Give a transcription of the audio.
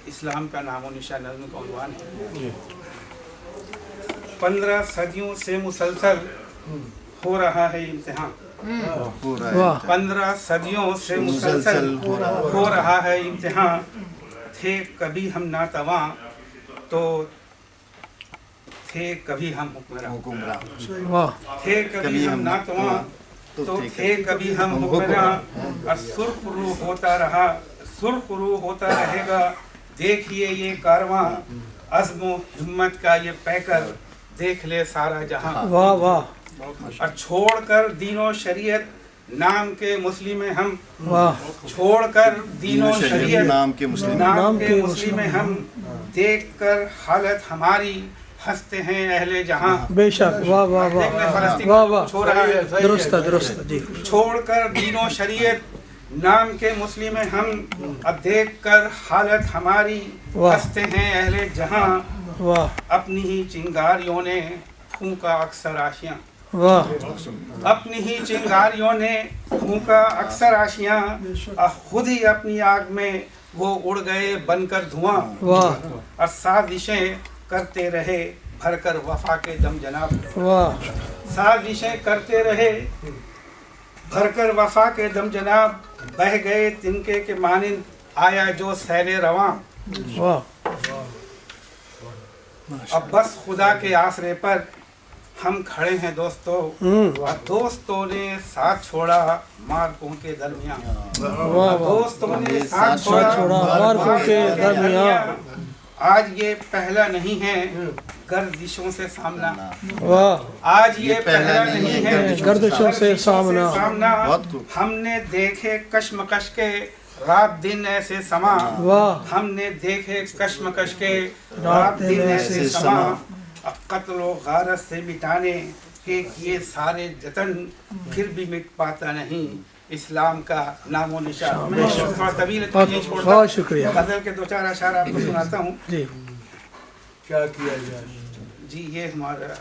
اسلام کا نام و نشان نظم کا عنوان ہے. 15 صدیوں سے مسلسل ہو رہا ہے امتحان. 15 صدیوں سے مسلسل ہو رہا ہے امتحان. تھے کبھی ہم ناتواں تو تھے کبھی ہم حکمراں. تھے کبھی ہم ناتواں تو تھے کبھی ہم حکمراں. اور سرخ روح ہوتا رہا، سرخ روح ہوتا رہے گا. دیکھیے یہ کارواں، عزم و ہمت کا یہ پیکر دیکھ لے سارا جہاں. واہ واہ. اور چھوڑ کر دین و شریعت نام کے مسلم ہم، واہ. چھوڑ کر دین و شریعت نام کے مسلم، نام کے مسلم ہم. دیکھ کر حالت ہماری ہنستے ہیں اہل جہاں. بے شک. واہ واہ دیکھ لے واہ فلسطین واہ کو واہ. چھوڑ رہا ہے. درست درست جی. چھوڑ کر دین و شریعت نام کے مسلم ہم، اب دیکھ کر حالت ہماری ہنستے ہیں اہل جہاں. واہ اپنی ہی چنگاریوں نے پھونکا اکثر آشیاں. واہ. اپنی ہی چنگاریوں نے پھونکا اکثر آشیاں. خود ہی اپنی آگ میں وہ اڑ گئے بن کر دھواں. واہ اور سازشیں کرتے رہے بھر کر وفا کے دم جناب. واہ. سازشیں کرتے رہے بھر کر وفا کے دم جناب. بہ گئے تنکے کے مانند آیا جو سیل رواں. واہ. اب بس خدا کے آسرے پر ہم کھڑے ہیں دوستو. اور دوستوں نے ساتھ چھوڑا مارکوں کے درمیان. واہ. دوستوں نے ساتھ چھوڑا مارکوں کے درمیان. آج یہ پہلا نہیں ہے گردشوں سے سامنا. واہ. آج یہ پہلا نہیں ہے گردشوں سے سامنا. ہم نے دیکھے کشمکش کے رات دن ایسے سما. واہ. ہم نے دیکھے کشمکش کے رات دن ایسے سما. قتل و غارت سے مٹانے کے کیے سارے جتن، پھر بھی مٹ پاتا نہیں اسلام کا نام و نشان. میں تھوڑا طویل ہے تو نہیں چھوڑتا. بہت شکریہ. غزل کے 2-4 اشعار آپ کو سناتا ہوں. جی. کیا کیا جائے؟ جی یہ ہمارا